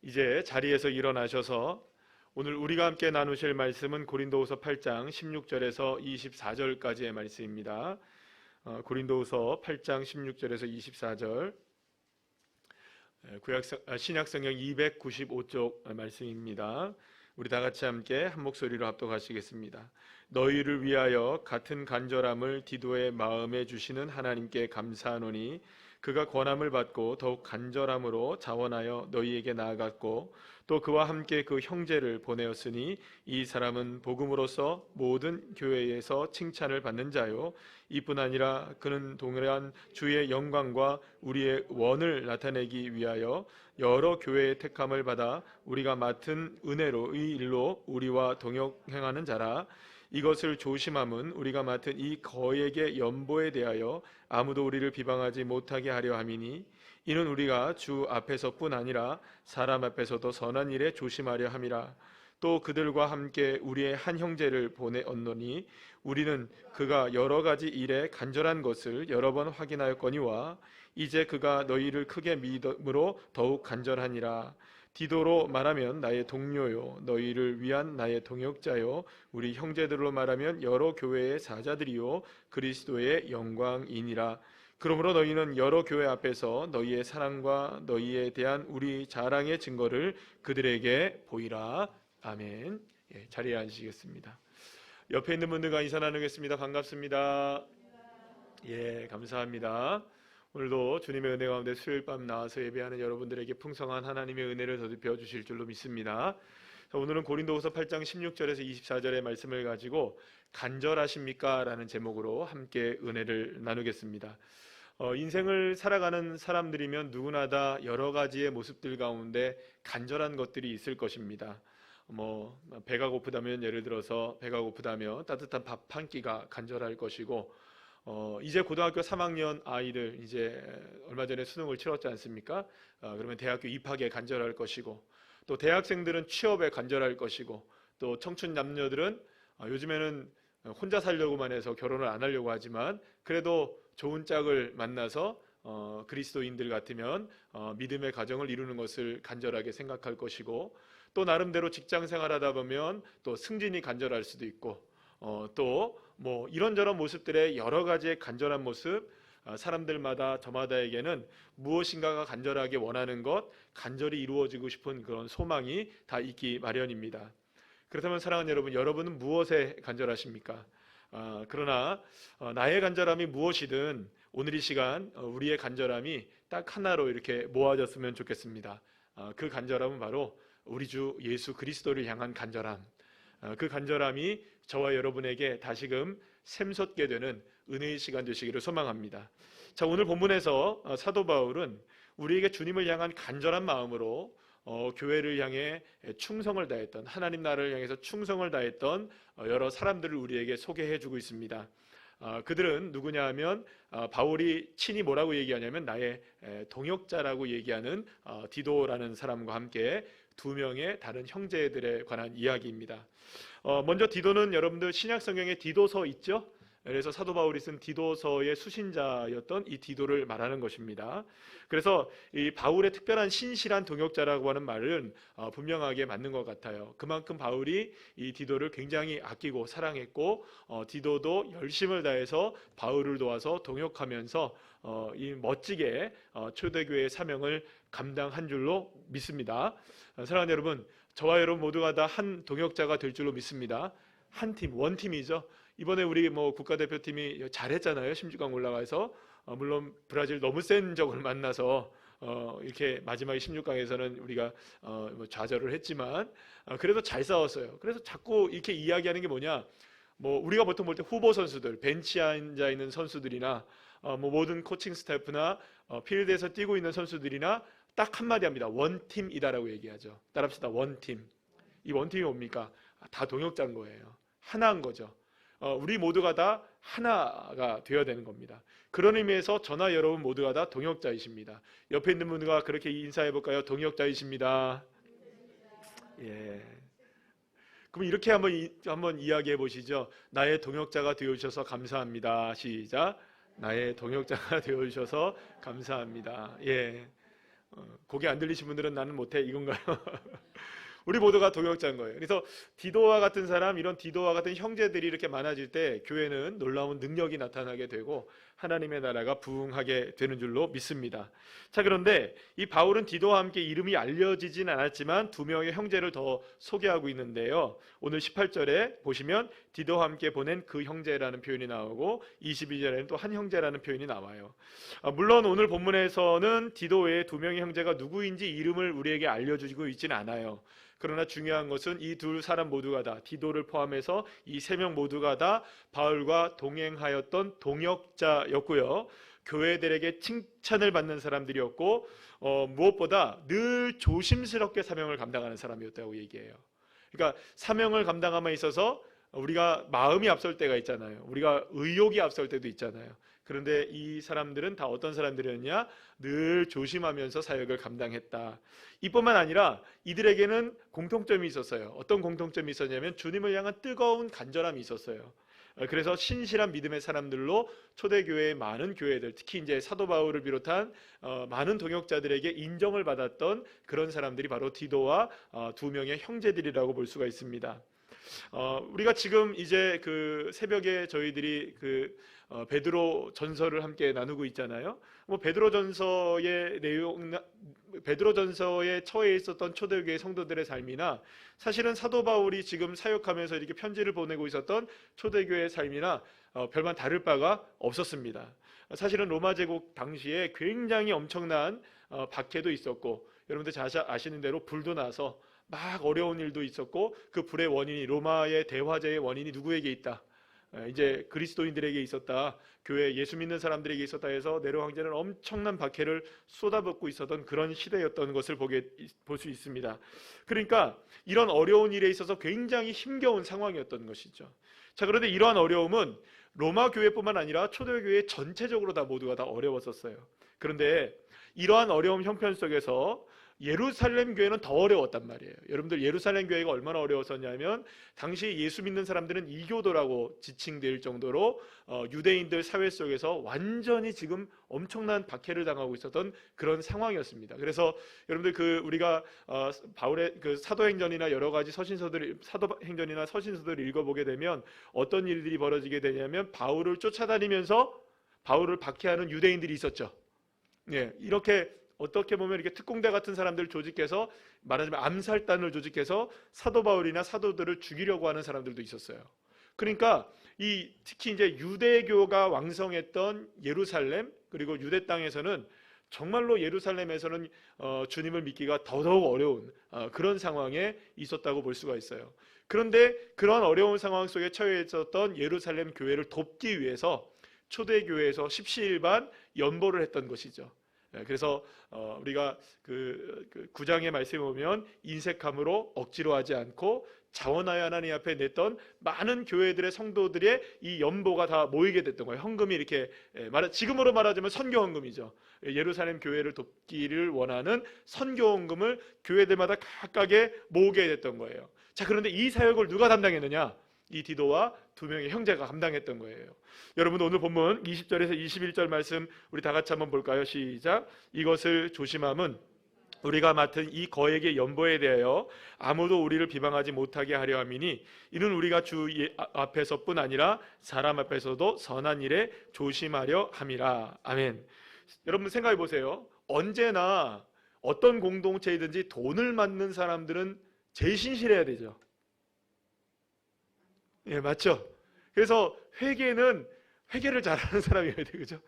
이제 자리에서 일어나셔서 오늘 우리가 함께 나누실 말씀은 고린도후서 8장 16절에서 24절까지의 말씀입니다. 고린도후서 8장 16절에서 24절, 신약성경 295쪽 말씀입니다. 우리 다 같이 함께 한 목소리로 합독하시겠습니다. 너희를 위하여 같은 간절함을 디도의 마음에 주시는 하나님께 감사하노니 그가 권함을 받고 더욱 간절함으로 자원하여 너희에게 나아갔고 또 그와 함께 그 형제를 보내었으니 이 사람은 복음으로서 모든 교회에서 칭찬을 받는 자요 이뿐 아니라 그는 동일한 주의 영광과 우리의 원을 나타내기 위하여 여러 교회의 택함을 받아 우리가 맡은 은혜로 이 일로 우리와 동역행하는 자라. 이것을 조심함은 우리가 맡은 이 거액의 연보에 대하여 아무도 우리를 비방하지 못하게 하려 함이니 이는 우리가 주 앞에서뿐 아니라 사람 앞에서도 선한 일에 조심하려 함이라. 또 그들과 함께 우리의 한 형제를 보내었노니 우리는 그가 여러 가지 일에 간절한 것을 여러 번 확인하였거니와 이제 그가 너희를 크게 믿음으로 더욱 간절하니라. 디도로 말하면 나의 동료요 너희를 위한 나의 동역자요 우리 형제들로 말하면 여러 교회의 사자들이요 그리스도의 영광이니라. 그러므로 너희는 여러 교회 앞에서 너희의 사랑과 너희에 대한 우리 자랑의 증거를 그들에게 보이라. 아멘. 자리에 앉으시겠습니다. 옆에 있는 분들과 인사 나누겠습니다. 반갑습니다. 감사합니다. 오늘도 주님의 은혜 가운데 수요일 밤 나와서 예배하는 여러분들에게 풍성한 하나님의 은혜를 더듬어 주실 줄로 믿습니다. 오늘은 고린도후서 8장 16절에서 24절의 말씀을 가지고 간절하십니까? 라는 제목으로 함께 은혜를 나누겠습니다. 인생을 살아가는 사람들이면 누구나 다 여러 가지의 모습들 가운데 간절한 것들이 있을 것입니다. 배가 고프다면 예를 들어서 배가 고프다면 따뜻한 밥 한 끼가 간절할 것이고 이제 고등학교 3학년 아이들 이제 얼마 전에 수능을 치렀지 않습니까? 그러면 대학교 입학에 간절할 것이고 또 대학생들은 취업에 간절할 것이고 또 청춘 남녀들은 요즘에는 혼자 살려고만 해서 결혼을 안 하려고 하지만 그래도 좋은 짝을 만나서 그리스도인들 같으면 믿음의 가정을 이루는 것을 간절하게 생각할 것이고 또 나름대로 직장 생활하다 보면 또 승진이 간절할 수도 있고 또 이런저런 모습들의 여러 가지의 간절한 모습, 사람들마다 저마다에게는 무엇인가가 간절하게 원하는 것, 간절히 이루어지고 싶은 그런 소망이 다 있기 마련입니다. 그렇다면 사랑하는 여러분, 여러분은 무엇에 간절하십니까? 그러나 나의 간절함이 무엇이든 오늘 이 시간 우리의 간절함이 딱 하나로 이렇게 모아졌으면 좋겠습니다. 그 간절함은 바로 우리 주 예수 그리스도를 향한 간절함. 그 간절함이 저와 여러분에게 다시금 샘솟게 되는 은혜의 시간 되시기를 소망합니다. 자, 오늘 본문에서 사도 바울은 우리에게 주님을 향한 간절한 마음으로 교회를 향해 충성을 다했던, 하나님 나라를 향해서 충성을 다했던 여러 사람들을 우리에게 소개해주고 있습니다. 그들은 누구냐 하면 바울이 친히 뭐라고 얘기하냐면 나의 동역자라고 얘기하는 디도라는 사람과 함께 두 명의 다른 형제들에 관한 이야기입니다. 먼저 디도는 여러분들 신약 성경에 디도서 있죠? 그래서 사도 바울이 쓴 디도서의 수신자였던 이 디도를 말하는 것입니다. 그래서 이 바울의 특별한 신실한 동역자라고 하는 말은 분명하게 맞는 것 같아요. 그만큼 바울이 이 디도를 굉장히 아끼고 사랑했고 디도도 열심을 다해서 바울을 도와서 동역하면서 이 멋지게 초대교회의 사명을 감당한 줄로 믿습니다. 사랑하는 여러분, 저와 여러분 모두가 다 한 동역자가 될 줄로 믿습니다. 한 팀, 원팀이죠. 이번에 우리 국가대표팀이 잘했잖아요. 16강 올라가서 물론 브라질 너무 센 적을 만나서 이렇게 마지막에 16강에서는 우리가 좌절을 했지만 그래도 잘 싸웠어요. 그래서 자꾸 이렇게 이야기하는 게 뭐냐? 우리가 보통 볼 때 후보 선수들, 벤치에 앉아 있는 선수들이나 모든 코칭 스태프나 필드에서 뛰고 있는 선수들이나 딱 한마디 합니다. 원팀이다라고 얘기하죠. 따라합시다. 원팀. 이 원팀이 뭡니까? 다 동역자인 거예요. 하나인 거죠. 우리 모두가 다 하나가 되어야 되는 겁니다. 그런 의미에서 저나 여러분 모두가 다 동역자이십니다. 옆에 있는 분과 그렇게 인사해 볼까요? 동역자이십니다. 예. 그럼 이렇게 한번 이야기해 보시죠. 나의 동역자가 되어 주셔서 감사합니다. 시작. 나의 동역자가 되어 주셔서 감사합니다. 예. 고개 안 들리신 분들은 나는 못해 이건가요? 우리 모두가 동역자인 거예요. 그래서 디도와 같은 사람, 이런 디도와 같은 형제들이 이렇게 많아질 때 교회는 놀라운 능력이 나타나게 되고 하나님의 나라가 부흥하게 되는 줄로 믿습니다. 자, 그런데 이 바울은 디도와 함께 이름이 알려지진 않았지만 두 명의 형제를 더 소개하고 있는데요. 오늘 18절에 보시면 디도와 함께 보낸 그 형제라는 표현이 나오고 22절에는 또 한 형제라는 표현이 나와요. 물론 오늘 본문에서는 디도 외에 두 명의 형제가 누구인지 이름을 우리에게 알려주고 있지는 않아요. 그러나 중요한 것은 이 두 사람 모두가 다, 디도를 포함해서 이 세 명 모두가 다 바울과 동행하였던 동역자였고요. 교회들에게 칭찬을 받는 사람들이었고 무엇보다 늘 조심스럽게 사명을 감당하는 사람이었다고 얘기해요. 그러니까 사명을 감당함에 있어서 우리가 마음이 앞설 때가 있잖아요. 우리가 의욕이 앞설 때도 있잖아요. 그런데 이 사람들은 다 어떤 사람들이었냐? 늘 조심하면서 사역을 감당했다. 이뿐만 아니라 이들에게는 공통점이 있었어요. 어떤 공통점이 있었냐면 주님을 향한 뜨거운 간절함이 있었어요. 그래서 신실한 믿음의 사람들로 초대교회의 많은 교회들, 특히 이제 사도 바울을 비롯한 많은 동역자들에게 인정을 받았던 그런 사람들이 바로 디도와 두 명의 형제들이라고 볼 수가 있습니다. 우리가 지금 이제 그 새벽에 저희들이 베드로 전서를 함께 나누고 있잖아요. 베드로 전서의 내용, 베드로 전서에 처해 있었던 초대교회 성도들의 삶이나 사실은 사도 바울이 지금 사역하면서 이렇게 편지를 보내고 있었던 초대교회의 삶이나 별반 다를 바가 없었습니다. 사실은 로마 제국 당시에 굉장히 엄청난 박해도 있었고, 여러분들 잘 아시는 대로 불도 나서 막 어려운 일도 있었고, 그 불의 원인이, 로마의 대화재의 원인이 누구에게 있다? 이제 그리스도인들에게 있었다, 교회 예수 믿는 사람들에게 있었다 해서 네로 황제는 엄청난 박해를 쏟아붓고 있었던 그런 시대였던 것을 볼 수 있습니다. 그러니까 이런 어려운 일에 있어서 굉장히 힘겨운 상황이었던 것이죠. 자, 그런데 이러한 어려움은 로마 교회뿐만 아니라 초대교회 전체적으로 다 모두가 다 어려웠었어요. 그런데 이러한 어려움 형편 속에서 예루살렘 교회는 더 어려웠단 말이에요. 여러분들, 예루살렘 교회가 얼마나 어려웠었냐면 당시 예수 믿는 사람들은 이교도라고 지칭될 정도로 유대인들 사회 속에서 완전히 지금 엄청난 박해를 당하고 있었던 그런 상황이었습니다. 그래서 여러분들 우리가 바울의 사도행전이나 여러 가지 사도행전이나 서신서들을 읽어보게 되면 어떤 일들이 벌어지게 되냐면 바울을 쫓아다니면서 바울을 박해하는 유대인들이 있었죠. 예, 이렇게 어떻게 보면 이렇게 특공대 같은 사람들을 조직해서, 말하자면 암살단을 조직해서 사도 바울이나 사도들을 죽이려고 하는 사람들도 있었어요. 그러니까 특히 이제 유대교가 왕성했던 예루살렘, 그리고 유대 땅에서는 정말로 예루살렘에서는 주님을 믿기가 더더욱 어려운 그런 상황에 있었다고 볼 수가 있어요. 그런데 그런 어려운 상황 속에 처해 있었던 예루살렘 교회를 돕기 위해서 초대교회에서 십시일반 연보를 했던 것이죠. 그래서 우리가 그 9장의 말씀에 보면 인색함으로 억지로 하지 않고 자원하여 하나님 앞에 냈던 많은 교회들의 성도들의 이 연보가 다 모이게 됐던 거예요. 헌금이 이렇게 지금으로 말하자면 선교 헌금이죠. 예루살렘 교회를 돕기를 원하는 선교 헌금을 교회들마다 각각에 모으게 됐던 거예요. 자, 그런데 이 사역을 누가 담당했느냐? 이 디도와 두 명의 형제가 감당했던 거예요. 여러분, 오늘 본문 20절에서 21절 말씀 우리 다 같이 한번 볼까요? 시작. 이것을 조심함은 우리가 맡은 이 거액의 연보에 대하여 아무도 우리를 비방하지 못하게 하려 함이니 이는 우리가 주 앞에서뿐 아니라 사람 앞에서도 선한 일에 조심하려 함이라. 아멘. 여러분 생각해 보세요. 언제나 어떤 공동체이든지 돈을 맡는 사람들은 제일 신실해야 되죠. 예, 맞죠? 그래서 회개를 잘하는 사람이어야 돼요. 그죠?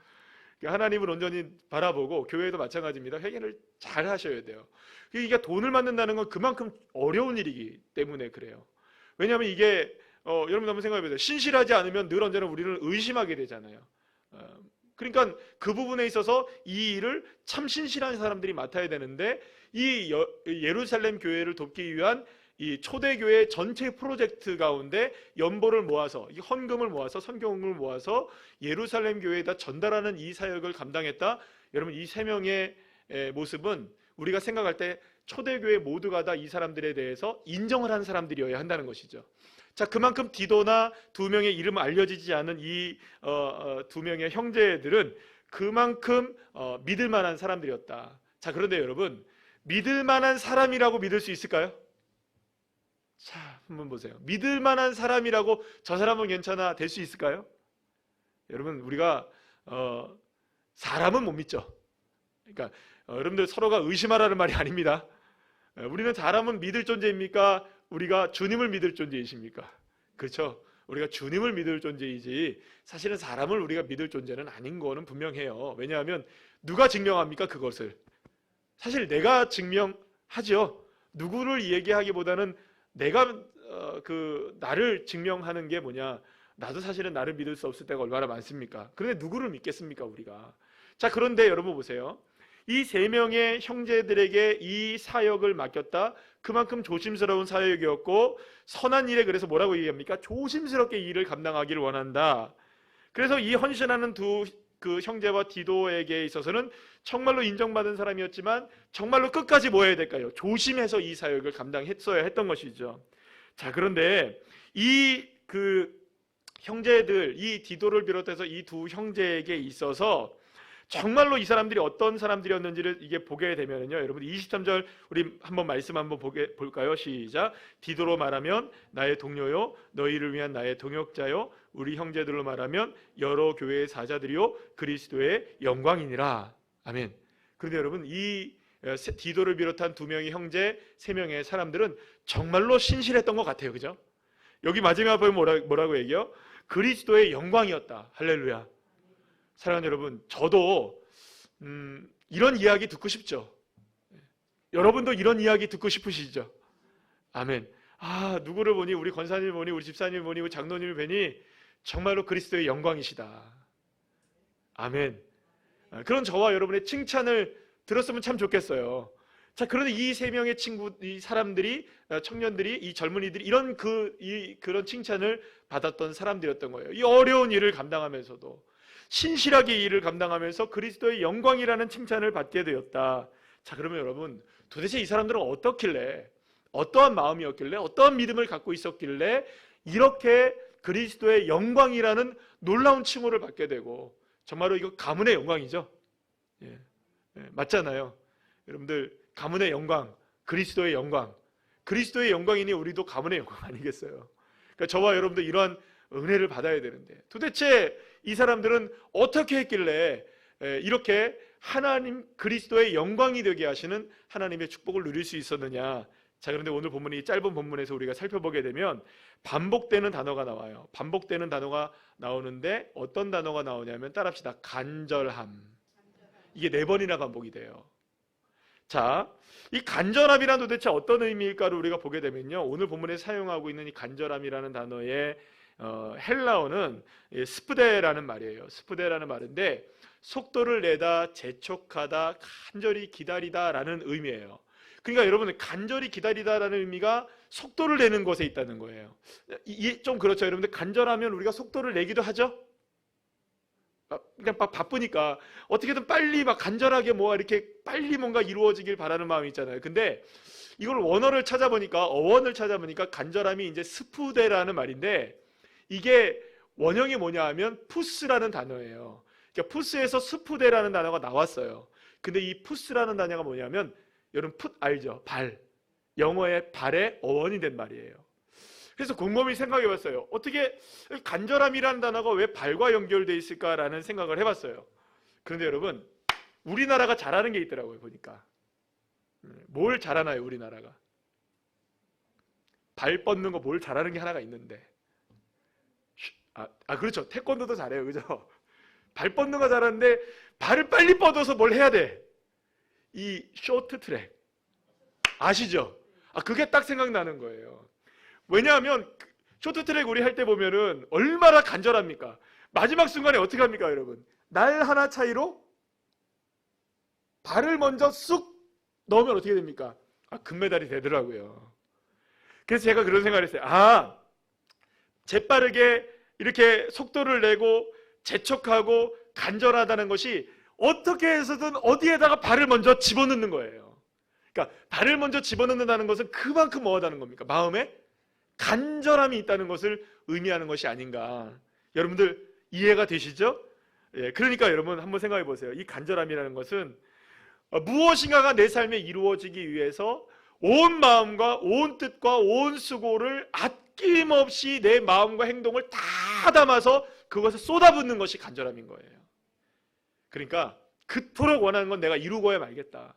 하나님을 온전히 바라보고, 교회도 마찬가지입니다. 회개를 잘 하셔야 돼요. 그러니까 돈을 맡는다는 건 그만큼 어려운 일이기 때문에 그래요. 왜냐하면 이게 여러분 한번 생각해 보세요. 신실하지 않으면 늘 언제나 우리를 의심하게 되잖아요. 그러니까 그 부분에 있어서 이 일을 참 신실한 사람들이 맡아야 되는데, 이 예루살렘 교회를 돕기 위한 이 초대교회 전체 프로젝트 가운데 연보를 모아서, 이 헌금을 모아서, 선교헌금을 모아서 예루살렘 교회에다 전달하는 이 사역을 감당했다. 여러분, 이 세 명의 모습은 우리가 생각할 때 초대교회 모두가 다 이 사람들에 대해서 인정을 하는 사람들이어야 한다는 것이죠. 자, 그만큼 디도나 두 명의 이름 알려지지 않은 이 두 명의 형제들은 그만큼 믿을 만한 사람들이었다. 자, 그런데 여러분, 믿을 만한 사람이라고 믿을 수 있을까요? 자, 한번 보세요. 믿을 만한 사람이라고 저 사람은 괜찮아 될 수 있을까요? 여러분, 우리가 사람은 못 믿죠. 그러니까 여러분들 서로가 의심하라는 말이 아닙니다. 우리는 사람은 믿을 존재입니까? 우리가 주님을 믿을 존재이십니까? 그렇죠. 우리가 주님을 믿을 존재이지 사실은 사람을 우리가 믿을 존재는 아닌 거는 분명해요. 왜냐하면 누가 증명합니까? 그것을 사실 내가 증명하죠. 누구를 얘기하기보다는 내가 나를 증명하는 게 뭐냐, 나도 사실은 나를 믿을 수 없을 때가 얼마나 많습니까? 그런데 누구를 믿겠습니까, 우리가? 자, 그런데 여러분 보세요. 이 세 명의 형제들에게 이 사역을 맡겼다. 그만큼 조심스러운 사역이었고 선한 일에 그래서 뭐라고 얘기합니까? 조심스럽게 이 일을 감당하기를 원한다. 그래서 이 헌신하는 두 그 형제와 디도에게 있어서는 정말로 인정받은 사람이었지만 정말로 끝까지 뭐 해야 될까요? 조심해서 이 사역을 감당했어야 했던 것이죠. 자, 그런데 이 형제들, 이 디도를 비롯해서 이 두 형제에게 있어서 정말로 이 사람들이 어떤 사람들이었는지를 이게 보게 되면요, 여러분 23절 우리 한번 말씀 한번 볼까요? 시작. 디도로 말하면 나의 동료요, 너희를 위한 나의 동역자요, 우리 형제들로 말하면 여러 교회의 사자들이요 그리스도의 영광이니라. 아멘. 그런데 여러분, 이 디도를 비롯한 두 명의 형제, 세 명의 사람들은 정말로 신실했던 것 같아요. 그죠? 여기 마지막 보면 뭐라고 얘기해요? 그리스도의 영광이었다. 할렐루야. 사랑하는 여러분, 저도 이런 이야기 듣고 싶죠. 여러분도 이런 이야기 듣고 싶으시죠? 아멘. 아, 누구를 보니, 우리 권사님 보니, 우리 집사님 보니, 우리 장로님을 뵈니 정말로 그리스도의 영광이시다. 아멘. 그런 저와 여러분의 칭찬을 들었으면 참 좋겠어요. 자, 그런데 이 세 명의 이 사람들이, 청년들이, 이 젊은이들이 이런 그런 칭찬을 받았던 사람들이었던 거예요. 이 어려운 일을 감당하면서도 신실하게 이 일을 감당하면서 그리스도의 영광이라는 칭찬을 받게 되었다. 자, 그러면 여러분, 도대체 이 사람들은 어떻길래, 어떠한 마음이었길래, 어떠한 믿음을 갖고 있었길래 이렇게 그리스도의 영광이라는 놀라운 칭호를 받게 되고, 정말로 이거 가문의 영광이죠. 예, 맞잖아요. 여러분들, 가문의 영광, 그리스도의 영광, 그리스도의 영광이니 우리도 가문의 영광 아니겠어요? 그러니까 저와 여러분들 이러한 은혜를 받아야 되는데, 도대체 이 사람들은 어떻게 했길래 이렇게 하나님 그리스도의 영광이 되게 하시는 하나님의 축복을 누릴 수 있었느냐? 자, 그런데 오늘 본문이 짧은 본문에서 우리가 살펴보게 되면 반복되는 단어가 나와요. 반복되는 단어가 나오는데 어떤 단어가 나오냐면 따라합시다. 간절함. 이게 4번이나 반복이 돼요. 자, 이 간절함이란 도대체 어떤 의미일까를 우리가 보게 되면요, 오늘 본문에 사용하고 있는 이 간절함이라는 단어의 헬라어는 스프데라는 말이에요. 스프데라는 말인데 속도를 내다, 재촉하다, 간절히 기다리다라는 의미예요. 그러니까 여러분, 간절히 기다리다라는 의미가 속도를 내는 것에 있다는 거예요. 이게 좀 그렇죠. 여러분들, 간절하면 우리가 속도를 내기도 하죠. 그냥 바쁘니까 어떻게든 빨리 막 간절하게 뭐 이렇게 빨리 뭔가 이루어지길 바라는 마음이 있잖아요. 근데 이걸 어원을 찾아보니까 간절함이 이제 스푸데라는 말인데, 이게 원형이 뭐냐 하면 푸스라는 단어예요. 그러니까 푸스에서 스푸데라는 단어가 나왔어요. 근데 이 푸스라는 단어가 뭐냐면, 여러분 풋 알죠? 발. 영어의 발의 어원이 된 말이에요. 그래서 곰곰이 생각해봤어요. 어떻게 간절함이라는 단어가 왜 발과 연결되어 있을까라는 생각을 해봤어요. 그런데 여러분, 우리나라가 잘하는 게 있더라고요. 보니까 뭘 잘하나요? 우리나라가 발 뻗는 거 뭘 잘하는 게 하나가 있는데, 그렇죠. 태권도도 잘해요. 그죠? 발 뻗는 거 잘하는데 발을 빨리 뻗어서 뭘 해야 돼? 이 쇼트트랙 아시죠? 그게 딱 생각나는 거예요. 왜냐하면 쇼트트랙 우리 할 때 보면은 얼마나 간절합니까? 마지막 순간에 어떻게 합니까, 여러분? 날 하나 차이로 발을 먼저 쑥 넣으면 어떻게 됩니까? 금메달이 되더라고요. 그래서 제가 그런 생각을 했어요. 재빠르게 이렇게 속도를 내고 재촉하고 간절하다는 것이 어떻게 해서든 어디에다가 발을 먼저 집어넣는 거예요. 그러니까 발을 먼저 집어넣는다는 것은 그만큼 뭐하다는 겁니까? 마음에 간절함이 있다는 것을 의미하는 것이 아닌가. 여러분들 이해가 되시죠? 예, 그러니까 여러분 한번 생각해 보세요. 이 간절함이라는 것은 무엇인가가 내 삶에 이루어지기 위해서 온 마음과 온 뜻과 온 수고를 아낌없이 내 마음과 행동을 다 담아서 그것을 쏟아붓는 것이 간절함인 거예요. 그러니까 그토록 원하는 건 내가 이루고야 말겠다.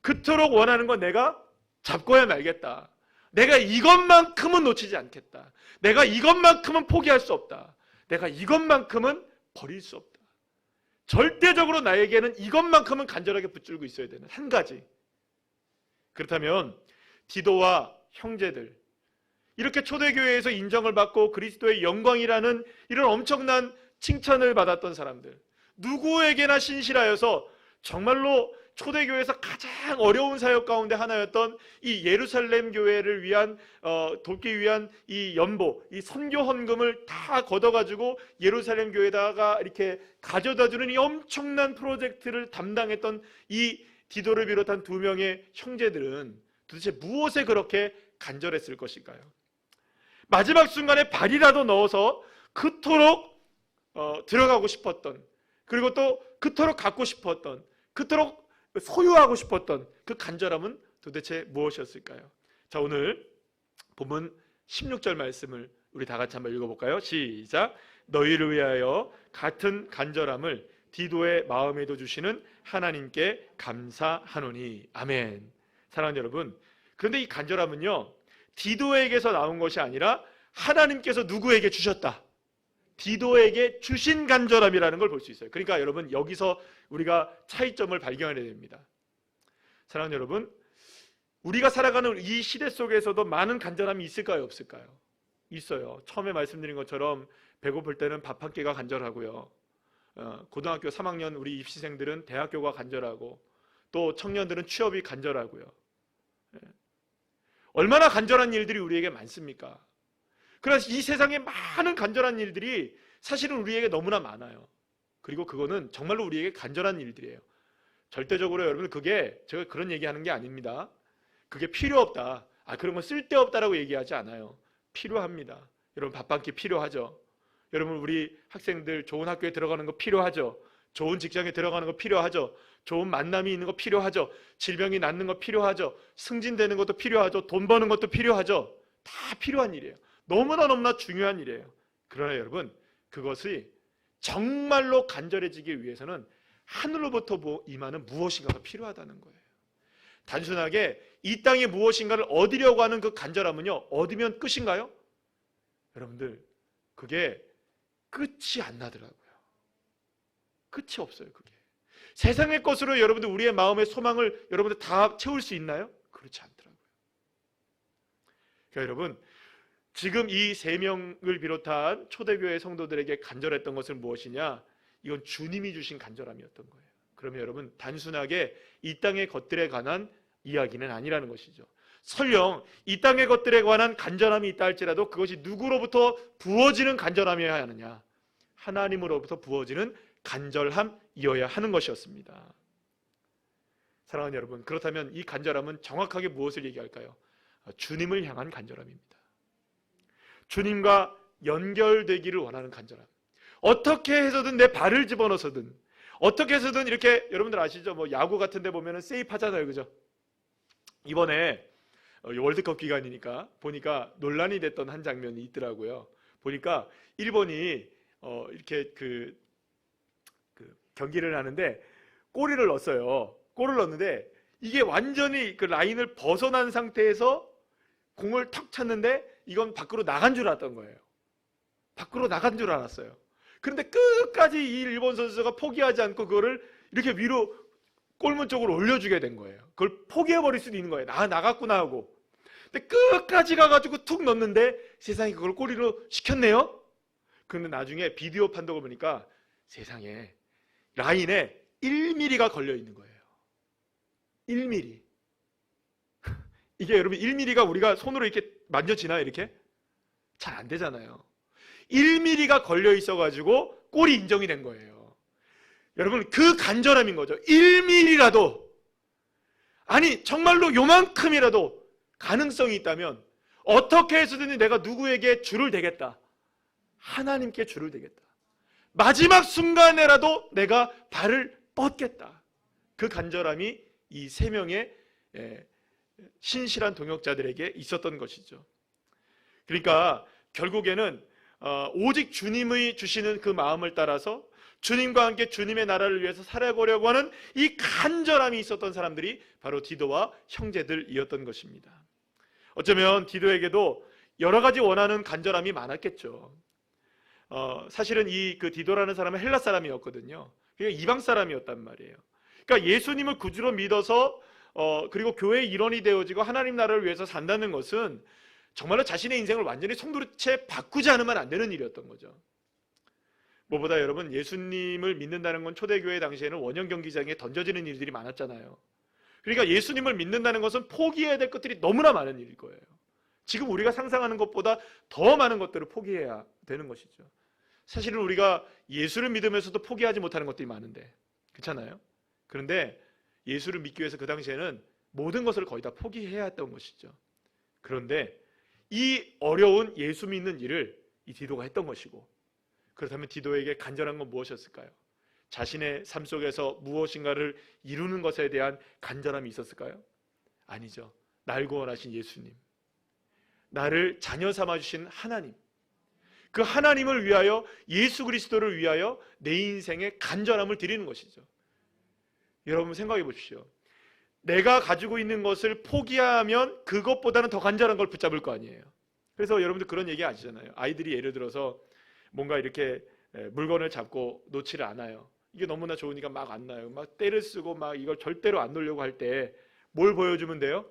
그토록 원하는 건 내가 잡고야 말겠다. 내가 이것만큼은 놓치지 않겠다. 내가 이것만큼은 포기할 수 없다. 내가 이것만큼은 버릴 수 없다. 절대적으로 나에게는 이것만큼은 간절하게 붙들고 있어야 되는 한 가지. 그렇다면 디도와 형제들, 이렇게 초대교회에서 인정을 받고 그리스도의 영광이라는 이런 엄청난 칭찬을 받았던 사람들, 누구에게나 신실하여서 정말로 초대교회에서 가장 어려운 사역 가운데 하나였던 이 예루살렘 교회를 위한 돕기 위한 이 연보, 이 선교 헌금을 다 걷어가지고 예루살렘 교회에다가 이렇게 가져다주는 이 엄청난 프로젝트를 담당했던 이 디도를 비롯한 두 명의 형제들은 도대체 무엇에 그렇게 간절했을 것일까요? 마지막 순간에 발이라도 넣어서 그토록 들어가고 싶었던, 그리고 또 그토록 갖고 싶었던, 그토록 소유하고 싶었던 그 간절함은 도대체 무엇이었을까요? 자, 오늘 본문 16절 말씀을 우리 다 같이 한번 읽어볼까요? 시작. 너희를 위하여 같은 간절함을 디도의 마음에도 주시는 하나님께 감사하노니. 아멘. 사랑하는 여러분, 그런데 이 간절함은요, 디도에게서 나온 것이 아니라 하나님께서 누구에게 주셨다. 디도에게 주신 간절함이라는 걸 볼 수 있어요. 그러니까 여러분, 여기서 우리가 차이점을 발견해야 됩니다. 사랑하는 여러분, 우리가 살아가는 이 시대 속에서도 많은 간절함이 있을까요, 없을까요? 있어요. 처음에 말씀드린 것처럼 배고플 때는 밥 한 끼가 간절하고요, 고등학교 3학년 우리 입시생들은 대학교가 간절하고, 또 청년들은 취업이 간절하고요. 얼마나 간절한 일들이 우리에게 많습니까? 그래서 이 세상에 많은 간절한 일들이 사실은 우리에게 너무나 많아요. 그리고 그거는 정말로 우리에게 간절한 일들이에요. 절대적으로 여러분, 그게 제가 그런 얘기하는 게 아닙니다. 그게 필요 없다, 그런 건 쓸데없다라고 얘기하지 않아요. 필요합니다. 여러분, 밥 한 끼 필요하죠. 여러분, 우리 학생들 좋은 학교에 들어가는 거 필요하죠. 좋은 직장에 들어가는 거 필요하죠. 좋은 만남이 있는 거 필요하죠. 질병이 낫는 거 필요하죠. 승진되는 것도 필요하죠. 돈 버는 것도 필요하죠. 다 필요한 일이에요. 너무나 중요한 일이에요. 그러나 여러분, 그것이 정말로 간절해지기 위해서는 하늘로부터 임하는 무엇인가가 필요하다는 거예요. 단순하게 이 땅에 무엇인가를 얻으려고 하는 그 간절함은요, 얻으면 끝인가요? 여러분들, 그게 끝이 안 나더라고요. 끝이 없어요. 그게 세상의 것으로 여러분들 우리의 마음의 소망을 여러분들 다 채울 수 있나요? 그렇지 않더라고요. 그러니까 여러분, 지금 이 세 명을 비롯한 초대교회 성도들에게 간절했던 것은 무엇이냐? 이건 주님이 주신 간절함이었던 거예요. 그러면 여러분, 단순하게 이 땅의 것들에 관한 이야기는 아니라는 것이죠. 설령 이 땅의 것들에 관한 간절함이 있다 할지라도 그것이 누구로부터 부어지는 간절함이어야 하느냐? 하나님으로부터 부어지는 간절함이어야 하는 것이었습니다. 사랑하는 여러분, 그렇다면 이 간절함은 정확하게 무엇을 얘기할까요? 주님을 향한 간절함입니다. 주님과 연결되기를 원하는 간절함. 어떻게 해서든 내 발을 집어넣어서든, 어떻게 해서든 이렇게, 여러분들 아시죠? 뭐 야구 같은 데 보면은 세이프 하잖아요. 그죠? 이번에 월드컵 기간이니까 보니까 논란이 됐던 한 장면이 있더라고요. 보니까 일본이 이렇게 그 경기를 하는데 골을 넣었어요. 골을 넣었는데 이게 완전히 그 라인을 벗어난 상태에서 공을 턱 찼는데 이건 밖으로 나간 줄 알았던 거예요. 밖으로 나간 줄 알았어요. 그런데 끝까지 이 일본 선수가 포기하지 않고 그거를 이렇게 위로 골문 쪽으로 올려주게 된 거예요. 그걸 포기해버릴 수도 있는 거예요. 나갔구나 하고. 근데 끝까지 가가지고 툭 넣었는데 세상에 그걸 골로 시켰네요. 그런데 나중에 비디오 판독을 보니까 세상에 라인에 1mm가 걸려 있는 거예요. 1mm. 이게 여러분 1mm가 우리가 손으로 이렇게 만져지나요? 이렇게? 잘 안 되잖아요. 1mm가 걸려 있어가지고 골이 인정이 된 거예요. 여러분, 그 간절함인 거죠. 1mm라도, 아니 정말로 요만큼이라도 가능성이 있다면 어떻게 해서든 내가 누구에게 줄을 대겠다. 하나님께 줄을 대겠다. 마지막 순간에라도 내가 발을 뻗겠다. 그 간절함이 이 세 명의 신실한 동역자들에게 있었던 것이죠. 그러니까 결국에는 오직 주님의 주시는 그 마음을 따라서 주님과 함께 주님의 나라를 위해서 살아보려고 하는 이 간절함이 있었던 사람들이 바로 디도와 형제들이었던 것입니다. 어쩌면 디도에게도 여러 가지 원하는 간절함이 많았겠죠. 사실은 그 디도라는 사람은 헬라 사람이었거든요. 그러니까 이방 사람이었단 말이에요. 그러니까 예수님을 구주로 믿어서 그리고 교회의 일원이 되어지고 하나님 나라를 위해서 산다는 것은 정말로 자신의 인생을 완전히 송두리째 바꾸지 않으면 안 되는 일이었던 거죠. 무엇보다 여러분, 예수님을 믿는다는 건 초대교회 당시에는 원형 경기장에 던져지는 일들이 많았잖아요. 그러니까 예수님을 믿는다는 것은 포기해야 될 것들이 너무나 많은 일일 거예요. 지금 우리가 상상하는 것보다 더 많은 것들을 포기해야 되는 것이죠. 사실은 우리가 예수를 믿으면서도 포기하지 못하는 것들이 많은데, 그렇잖아요? 그런데 예수를 믿기 위해서 그 당시에는 모든 것을 거의 다 포기해야 했던 것이죠. 그런데 이 어려운 예수 믿는 일을 이 디도가 했던 것이고, 그렇다면 디도에게 간절한 건 무엇이었을까요? 자신의 삶 속에서 무엇인가를 이루는 것에 대한 간절함이 있었을까요? 아니죠. 날 구원하신 예수님, 나를 자녀 삼아주신 하나님, 그 하나님을 위하여, 예수 그리스도를 위하여 내 인생에 간절함을 드리는 것이죠. 여러분 생각해 보십시오. 내가 가지고 있는 것을 포기하면 그것보다는 더 간절한 걸 붙잡을 거 아니에요. 그래서 여러분들 그런 얘기 아시잖아요. 아이들이 예를 들어서 뭔가 이렇게 물건을 잡고 놓지를 않아요. 이게 너무나 좋으니까 막 안 놔요. 막 때를 쓰고 막 이걸 절대로 안 놓으려고 할 때 뭘 보여주면 돼요?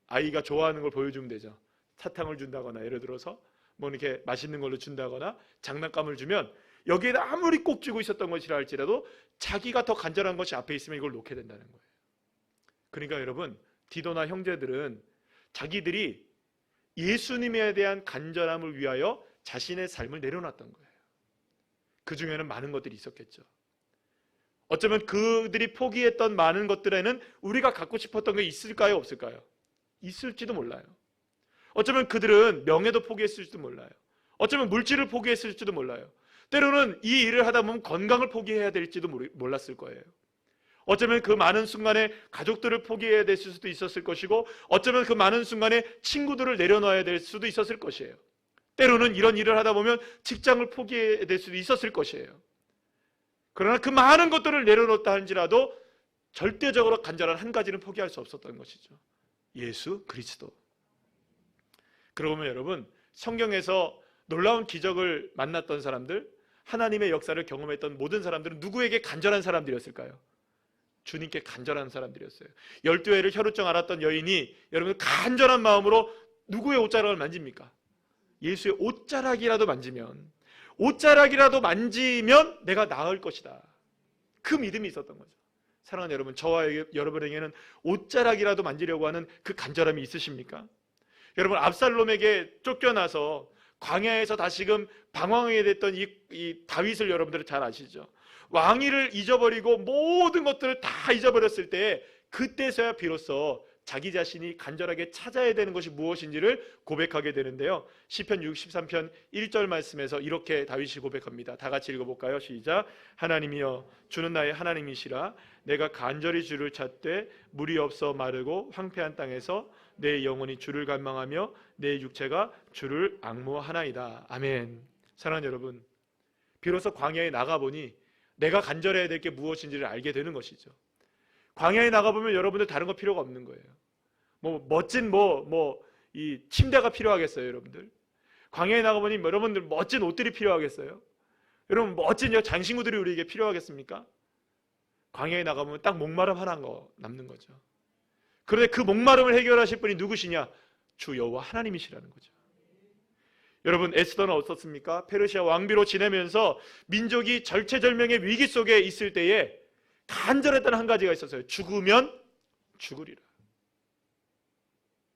아이가 좋아하는 걸 보여주면 되죠. 사탕을 준다거나, 예를 들어서 뭐 이렇게 맛있는 걸로 준다거나 장난감을 주면 여기에다 아무리 꼭 쥐고 있었던 것이라 할지라도 자기가 더 간절한 것이 앞에 있으면 이걸 놓게 된다는 거예요. 그러니까 여러분, 디도나 형제들은 자기들이 예수님에 대한 간절함을 위하여 자신의 삶을 내려놨던 거예요. 그 중에는 많은 것들이 있었겠죠. 어쩌면 그들이 포기했던 많은 것들에는 우리가 갖고 싶었던 게 있을까요? 없을까요? 있을지도 몰라요. 어쩌면 그들은 명예도 포기했을지도 몰라요. 어쩌면 물질을 포기했을지도 몰라요. 때로는 이 일을 하다 보면 건강을 포기해야 될지도 몰랐을 거예요. 어쩌면 그 많은 순간에 가족들을 포기해야 될 수도 있었을 것이고, 어쩌면 그 많은 순간에 친구들을 내려놔야 될 수도 있었을 것이에요. 때로는 이런 일을 하다 보면 직장을 포기해야 될 수도 있었을 것이에요. 그러나 그 많은 것들을 내려놓다 할지라도 절대적으로 간절한 한 가지는 포기할 수 없었던 것이죠. 예수 그리스도. 그러고 보면 여러분, 성경에서 놀라운 기적을 만났던 사람들, 하나님의 역사를 경험했던 모든 사람들은 누구에게 간절한 사람들이었을까요? 주님께 간절한 사람들이었어요. 12회를 혈루증 앓았던 여인이 여러분 간절한 마음으로 누구의 옷자락을 만집니까? 예수의 옷자락이라도 만지면, 옷자락이라도 만지면 내가 나을 것이다. 그 믿음이 있었던 거죠. 사랑하는 여러분, 저와 여러분에게는 옷자락이라도 만지려고 하는 그 간절함이 있으십니까? 여러분, 압살롬에게 쫓겨나서 광야에서 다시금 방황하게 됐던 이 다윗을 여러분들은 잘 아시죠? 왕위를 잊어버리고 모든 것들을 다 잊어버렸을 때, 그때서야 비로소 자기 자신이 간절하게 찾아야 되는 것이 무엇인지를 고백하게 되는데요. 시편 63편 1절 말씀에서 이렇게 다윗이 고백합니다. 다 같이 읽어볼까요? 시작. 하나님이여, 주는 나의 하나님이시라. 내가 간절히 주를 찾되 물이 없어 마르고 황폐한 땅에서 내 영혼이 주를 갈망하며 내 육체가 주를 앙모하나이다. 아멘. 사랑하는 여러분, 비로소 광야에 나가보니 내가 간절해야 될 게 무엇인지를 알게 되는 것이죠. 광야에 나가보면 여러분들 다른 거 필요가 없는 거예요. 멋진 이 침대가 필요하겠어요, 여러분들? 광야에 나가보니 여러분들 멋진 옷들이 필요하겠어요? 여러분, 멋진 장신구들이 우리에게 필요하겠습니까? 광야에 나가보면 딱 목마름 하나 남는 거죠. 그런데 그 목마름을 해결하실 분이 누구시냐? 주 여호와 하나님이시라는 거죠. 여러분, 에스더는 어떻습니까? 페르시아 왕비로 지내면서 민족이 절체절명의 위기 속에 있을 때에 간절했던 한 가지가 있었어요. 죽으면 죽으리라.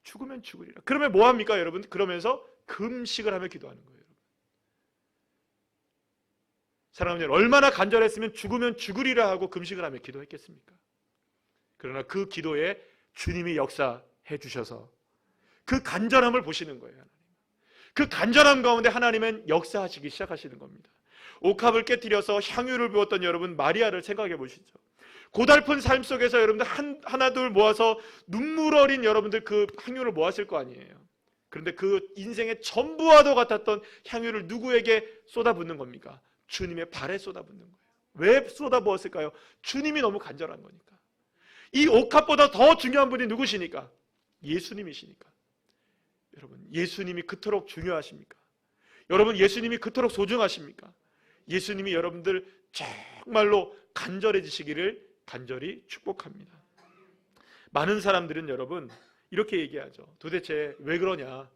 죽으면 죽으리라. 그러면 뭐 합니까, 여러분? 그러면서 금식을 하며 기도하는 거예요. 사랑하는 여러분, 얼마나 간절했으면 죽으면 죽으리라 하고 금식을 하며 기도했겠습니까? 그러나 그 기도에 주님이 역사해 주셔서 그 간절함을 보시는 거예요. 하나님. 그 간절함 가운데 하나님은 역사하시기 시작하시는 겁니다. 옥합을 깨뜨려서 향유를 부었던 여러분 마리아를 생각해 보시죠. 고달픈 삶 속에서 여러분들 하나 둘 모아서 눈물 어린 여러분들 그 향유를 모았을 거 아니에요. 그런데 그 인생의 전부와도 같았던 향유를 누구에게 쏟아붓는 겁니까? 주님의 발에 쏟아붓는 거예요. 왜 쏟아부었을까요? 주님이 너무 간절한 거니까. 이 옥합보다 더 중요한 분이 누구시니까? 예수님이시니까. 여러분, 예수님이 그토록 중요하십니까? 여러분, 예수님이 그토록 소중하십니까? 예수님이 여러분들 정말로 간절해지시기를 간절히 축복합니다. 많은 사람들은 여러분 이렇게 얘기하죠. 도대체 왜 그러냐?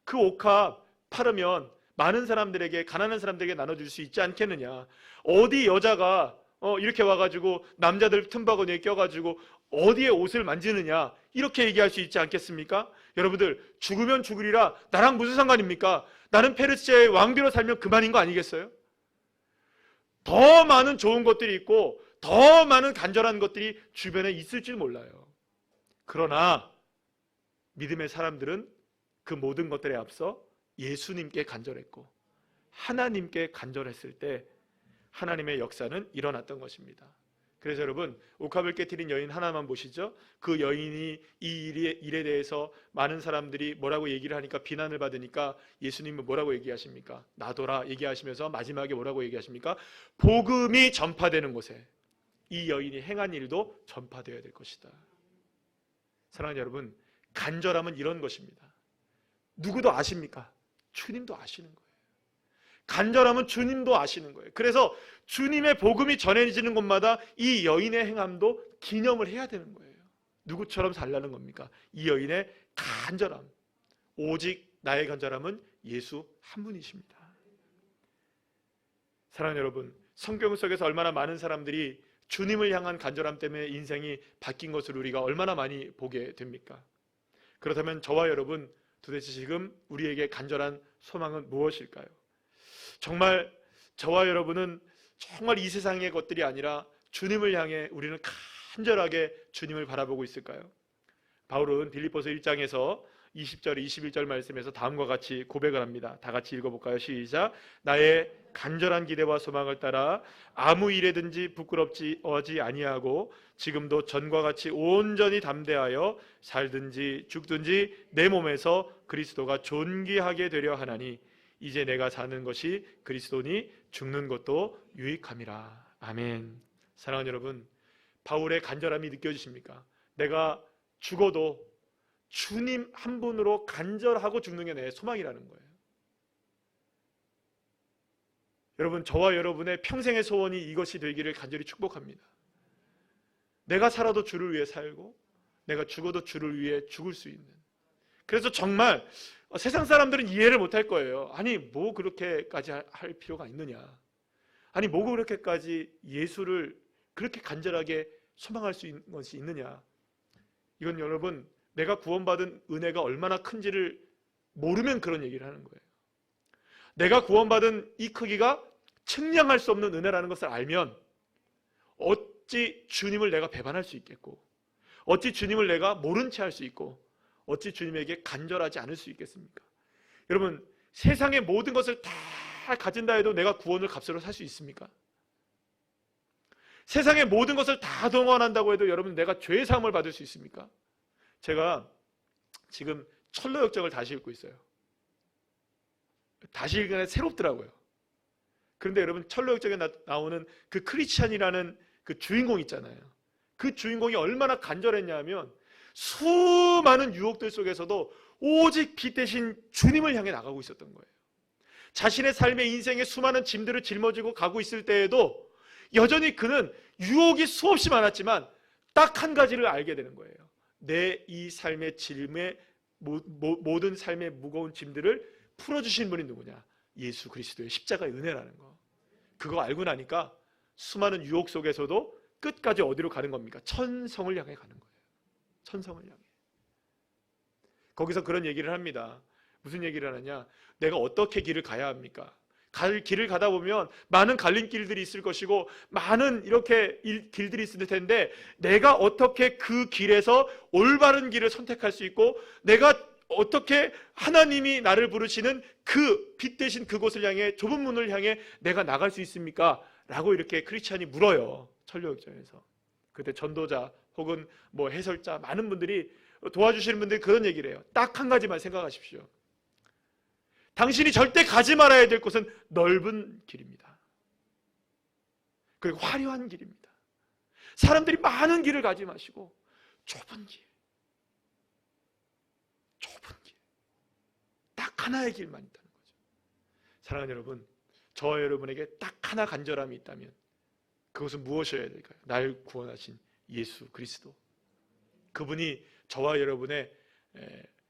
그 옥합 팔으면 많은 사람들에게, 가난한 사람들에게 나눠줄 수 있지 않겠느냐? 어디 여자가 이렇게 와가지고 남자들 틈바구니에 껴가지고 어디에 옷을 만지느냐? 이렇게 얘기할 수 있지 않겠습니까? 여러분들, 죽으면 죽으리라 나랑 무슨 상관입니까? 나는 페르시아의 왕비로 살면 그만인 거 아니겠어요? 더 많은 좋은 것들이 있고 더 많은 간절한 것들이 주변에 있을지 몰라요. 그러나 믿음의 사람들은 그 모든 것들에 앞서 예수님께 간절했고 하나님께 간절했을 때 하나님의 역사는 일어났던 것입니다. 그래서 여러분, 옥합을 깨트린 여인 하나만 보시죠. 그 여인이 이 일에 대해서 많은 사람들이 뭐라고 얘기를 하니까, 비난을 받으니까 예수님은 뭐라고 얘기하십니까? 나더라 얘기하시면서 마지막에 뭐라고 얘기하십니까? 복음이 전파되는 곳에 이 여인이 행한 일도 전파되어야 될 것이다. 사랑하는 여러분, 간절함은 이런 것입니다. 누구도 아십니까? 주님도 아시는 거예요. 간절함은 주님도 아시는 거예요. 그래서 주님의 복음이 전해지는 곳마다 이 여인의 행함도 기념을 해야 되는 거예요. 누구처럼 살라는 겁니까? 이 여인의 간절함. 오직 나의 간절함은 예수 한 분이십니다. 사랑하는 여러분, 성경 속에서 얼마나 많은 사람들이 주님을 향한 간절함 때문에 인생이 바뀐 것을 우리가 얼마나 많이 보게 됩니까? 그렇다면 저와 여러분, 도대체 지금 우리에게 간절한 소망은 무엇일까요? 정말 저와 여러분은 정말 이 세상의 것들이 아니라 주님을 향해 우리는 간절하게 주님을 바라보고 있을까요? 바울은 빌립보서 1장에서 20절, 21절 말씀에서 다음과 같이 고백을 합니다. 다 같이 읽어볼까요? 시작. 나의 간절한 기대와 소망을 따라 아무 일에든지 부끄럽지 아니하고 지금도 전과 같이 온전히 담대하여 살든지 죽든지 내 몸에서 그리스도가 존귀하게 되려 하나니 이제 내가 사는 것이 그리스도니 죽는 것도 유익함이라. 아멘. 사랑하는 여러분, 바울의 간절함이 느껴지십니까? 내가 죽어도 주님 한 분으로 간절하고 죽는 게 내 소망이라는 거예요. 여러분, 저와 여러분의 평생의 소원이 이것이 되기를 간절히 축복합니다. 내가 살아도 주를 위해 살고 내가 죽어도 주를 위해 죽을 수 있는. 그래서 정말 세상 사람들은 이해를 못할 거예요. 아니 뭐 그렇게까지 할 필요가 있느냐. 아니 뭐 그렇게까지 예수를 그렇게 간절하게 소망할 수 있는 것이 있느냐. 이건 여러분, 내가 구원받은 은혜가 얼마나 큰지를 모르면 그런 얘기를 하는 거예요. 내가 구원받은 이 크기가 측량할 수 없는 은혜라는 것을 알면 어찌 주님을 내가 배반할 수 있겠고, 어찌 주님을 내가 모른 채 할 수 있고, 어찌 주님에게 간절하지 않을 수 있겠습니까? 여러분, 세상의 모든 것을 다 가진다 해도 내가 구원을 값으로 살 수 있습니까? 세상의 모든 것을 다 동원한다고 해도 여러분 내가 죄의 사함을 받을 수 있습니까? 제가 지금 철로역정을 다시 읽고 있어요. 다시 읽으면 새롭더라고요. 그런데 여러분, 철로역정에 나오는 그 크리스찬이라는 그 주인공 있잖아요. 그 주인공이 얼마나 간절했냐 하면 수많은 유혹들 속에서도 오직 빛 대신 주님을 향해 나가고 있었던 거예요. 자신의 삶의 인생의 수많은 짐들을 짊어지고 가고 있을 때에도 여전히 그는 유혹이 수없이 많았지만 딱 한 가지를 알게 되는 거예요. 내 이 삶의 짐의 모든 삶의 무거운 짐들을 풀어주신 분이 누구냐? 예수 그리스도의 십자가의 은혜라는 거. 그거 알고 나니까 수많은 유혹 속에서도 끝까지 어디로 가는 겁니까? 천성을 향해 가는 거예요. 천성을 향해. 거기서 그런 얘기를 합니다. 무슨 얘기를 하느냐? 내가 어떻게 길을 가야 합니까? 길을 가다 보면 많은 갈림길들이 있을 것이고 많은 이렇게 길들이 있을 텐데 내가 어떻게 그 길에서 올바른 길을 선택할 수 있고 내가 어떻게 하나님이 나를 부르시는 그 빛 대신 그곳을 향해 좁은 문을 향해 내가 나갈 수 있습니까? 라고 이렇게 크리스찬이 물어요. 철로역정에서. 그때 전도자 혹은 뭐 해설자 많은 분들이 도와주시는 분들이 그런 얘기를 해요. 딱 한 가지만 생각하십시오. 당신이 절대 가지 말아야 될 곳은 넓은 길입니다. 그리고 화려한 길입니다. 사람들이 많은 길을 가지 마시고 좁은 길, 딱 하나의 길만 있다는 거죠. 사랑하는 여러분, 저와 여러분에게 딱 하나 간절함이 있다면 그것은 무엇이어야 될까요? 날 구원하신 예수 그리스도, 그분이 저와 여러분의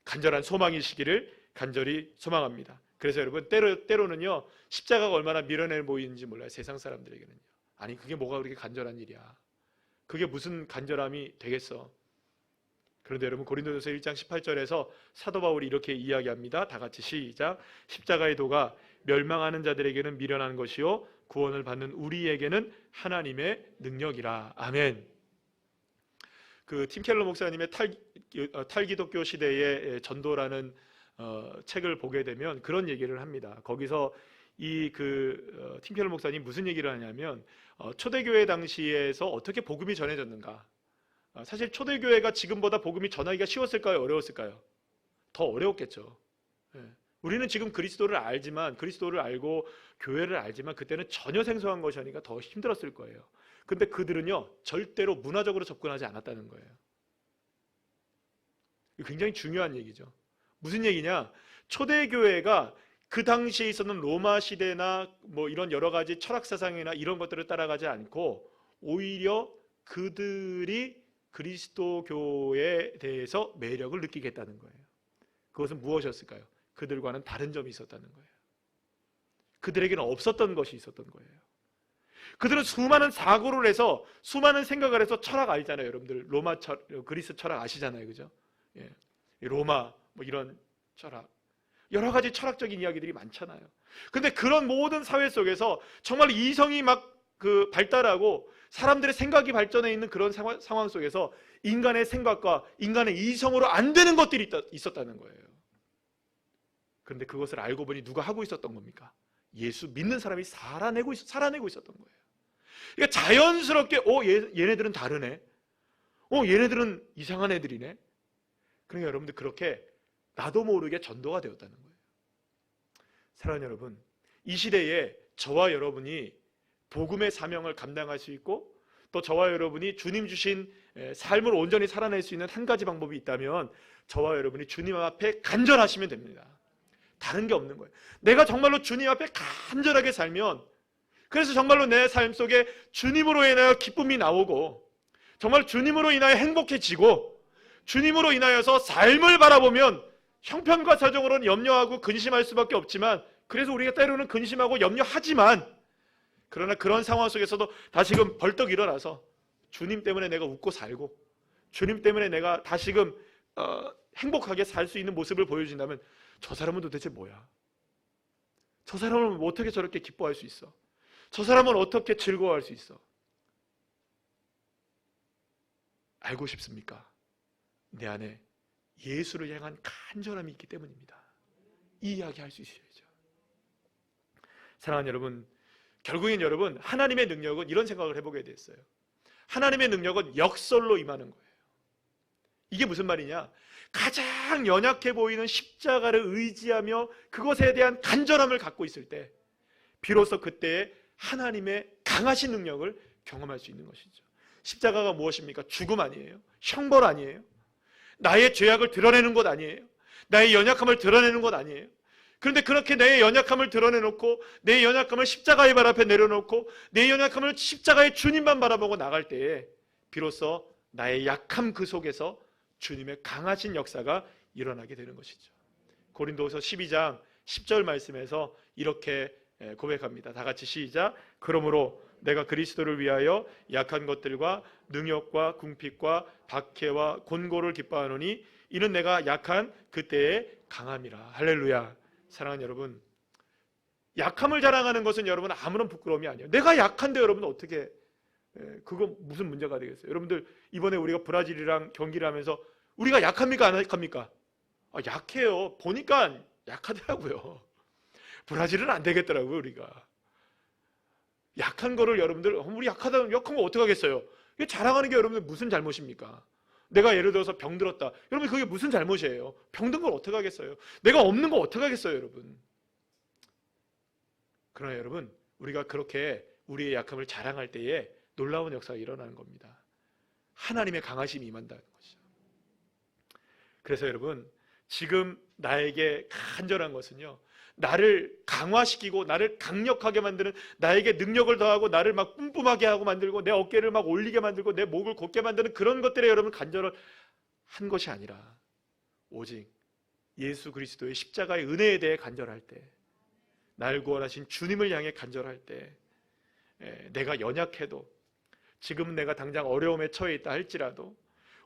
간절한 소망이시기를 간절히 소망합니다. 그래서 여러분, 때로는요 십자가가 얼마나 미련해 보이는지 몰라요. 세상 사람들에게는요. 아니 그게 뭐가 그렇게 간절한 일이야, 그게 무슨 간절함이 되겠어. 그런데 여러분, 고린도전서 1장 18절에서 사도 바울이 이렇게 이야기합니다. 다 같이 시작. 십자가의 도가 멸망하는 자들에게는 미련한 것이요 구원을 받는 우리에게는 하나님의 능력이라. 아멘. 그 팀 켈러 목사님의 탈기독교 시대의 전도라는 책을 보게 되면 그런 얘기를 합니다. 거기서 팀 켈러 목사님 무슨 얘기를 하냐면 초대교회 당시에서 어떻게 복음이 전해졌는가. 사실 초대교회가 지금보다 복음이 전하기가 쉬웠을까요? 어려웠을까요? 더 어려웠겠죠. 우리는 지금 그리스도를 알지만, 그리스도를 알고 교회를 알지만 그때는 전혀 생소한 것이니까 더 힘들었을 거예요. 근데 그들은요 절대로 문화적으로 접근하지 않았다는 거예요. 굉장히 중요한 얘기죠. 무슨 얘기냐? 초대교회가 그 당시에 있었던 로마 시대나 뭐 이런 여러 가지 철학 사상이나 이런 것들을 따라가지 않고 오히려 그들이 그리스도교에 대해서 매력을 느끼겠다는 거예요. 그것은 무엇이었을까요? 그들과는 다른 점이 있었다는 거예요. 그들에게는 없었던 것이 있었던 거예요. 그들은 수많은 사고를 해서, 수많은 생각을 해서, 철학 알잖아요, 여러분들. 그리스 철학 아시잖아요, 그죠? 예. 로마 뭐 이런 철학, 여러 가지 철학적인 이야기들이 많잖아요. 근데 그런 모든 사회 속에서 정말 이성이 막 발달하고 사람들의 생각이 발전해 있는 그런 상황 속에서 인간의 생각과 인간의 이성으로 안 되는 것들이 있었다는 거예요. 그런데 그것을 알고 보니 누가 하고 있었던 겁니까? 예수 믿는 사람이 살아내고 있었던 거예요. 그러니까 자연스럽게 얘네들은 다르네, 얘네들은 이상한 애들이네. 그러니까 여러분들 그렇게 나도 모르게 전도가 되었다는 거예요. 사랑하는 여러분, 이 시대에 저와 여러분이 복음의 사명을 감당할 수 있고 또 저와 여러분이 주님 주신 삶을 온전히 살아낼 수 있는 한 가지 방법이 있다면 저와 여러분이 주님 앞에 간절하시면 됩니다. 다른 게 없는 거예요. 내가 정말로 주님 앞에 간절하게 살면, 그래서 정말로 내 삶 속에 주님으로 인하여 기쁨이 나오고 정말 주님으로 인하여 행복해지고 주님으로 인하여서 삶을 바라보면 형편과 사정으로는 염려하고 근심할 수밖에 없지만, 그래서 우리가 때로는 근심하고 염려하지만, 그러나 그런 상황 속에서도 다시금 벌떡 일어나서 주님 때문에 내가 웃고 살고 주님 때문에 내가 다시금 행복하게 살 수 있는 모습을 보여준다면 저 사람은 도대체 뭐야? 저 사람은 어떻게 저렇게 기뻐할 수 있어? 저 사람은 어떻게 즐거워할 수 있어? 알고 싶습니까? 내 안에 예수를 향한 간절함이 있기 때문입니다. 이 이야기 할 수 있어야죠. 사랑하는 여러분, 결국엔 여러분, 하나님의 능력은 이런 생각을 해보게 됐어요. 하나님의 능력은 역설로 임하는 거예요. 이게 무슨 말이냐? 가장 연약해 보이는 십자가를 의지하며 그것에 대한 간절함을 갖고 있을 때 비로소 그때에 하나님의 강하신 능력을 경험할 수 있는 것이죠. 십자가가 무엇입니까? 죽음 아니에요? 형벌 아니에요? 나의 죄악을 드러내는 것 아니에요? 나의 연약함을 드러내는 것 아니에요? 그런데 그렇게 내 연약함을 드러내놓고 내 연약함을 십자가의 발 앞에 내려놓고 내 연약함을 십자가의 주님만 바라보고 나갈 때에 비로소 나의 약함 그 속에서 주님의 강하신 역사가 일어나게 되는 것이죠. 고린도후서 12장 10절 말씀에서 이렇게 고백합니다. 다 같이 시작. 그러므로 내가 그리스도를 위하여 약한 것들과 능욕과 궁핍과 박해와 곤고를 기뻐하노니 이는 내가 약한 그때의 강함이라. 할렐루야. 사랑하는 여러분, 약함을 자랑하는 것은 여러분 아무런 부끄러움이 아니에요. 내가 약한데 여러분 어떻게 그거 무슨 문제가 되겠어요? 여러분들 이번에 우리가 브라질이랑 경기를 하면서 우리가 약합니까 안 약합니까? 약해요. 보니까 약하더라고요. 브라질은 안 되겠더라고요. 우리가 약한 거를 여러분들 우리 약한 거 어떻게 하겠어요? 이게 자랑하는 게 여러분들 무슨 잘못입니까? 내가 예를 들어서 병들었다. 여러분 그게 무슨 잘못이에요? 병든 걸 어떻게 하겠어요? 내가 없는 거 어떻게 하겠어요, 여러분? 그러나 여러분, 우리가 그렇게 우리의 약함을 자랑할 때에 놀라운 역사가 일어나는 겁니다. 하나님의 강하심이 임한다는 것이죠. 그래서 여러분, 지금 나에게 간절한 것은요, 나를 강화시키고 나를 강력하게 만드는, 나에게 능력을 더하고 나를 막 뿜뿜하게 하고 만들고 내 어깨를 막 올리게 만들고 내 목을 곧게 만드는 그런 것들에 여러분 간절을 한 것이 아니라 오직 예수 그리스도의 십자가의 은혜에 대해 간절할 때, 날 구원하신 주님을 향해 간절할 때, 내가 연약해도, 지금 내가 당장 어려움에 처해 있다 할지라도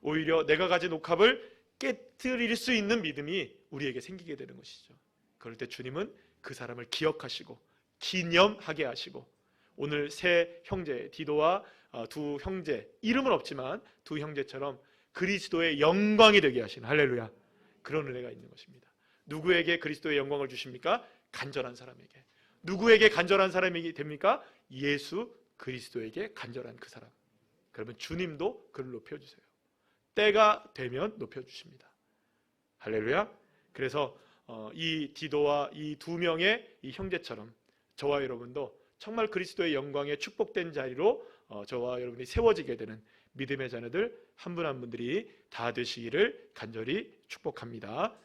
오히려 내가 가진 옥합을 깨트릴 수 있는 믿음이 우리에게 생기게 되는 것이죠. 그럴 때 주님은 그 사람을 기억하시고 기념하게 하시고, 오늘 세 형제 디도와 두 형제, 이름은 없지만 두 형제처럼 그리스도의 영광이 되게 하시는, 할렐루야, 그런 은혜가 있는 것입니다. 누구에게 그리스도의 영광을 주십니까? 간절한 사람에게. 누구에게 간절한 사람이 됩니까? 예수 그리스도에게 간절한 그 사람. 그러면 주님도 그를 높여주세요. 때가 되면 높여주십니다. 할렐루야. 그래서 이 디도와 이 두 명의 이 형제처럼 저와 여러분도 정말 그리스도의 영광에 축복된 자리로 저와 여러분이 세워지게 되는 믿음의 자녀들 한 분 한 분들이 다 되시기를 간절히 축복합니다.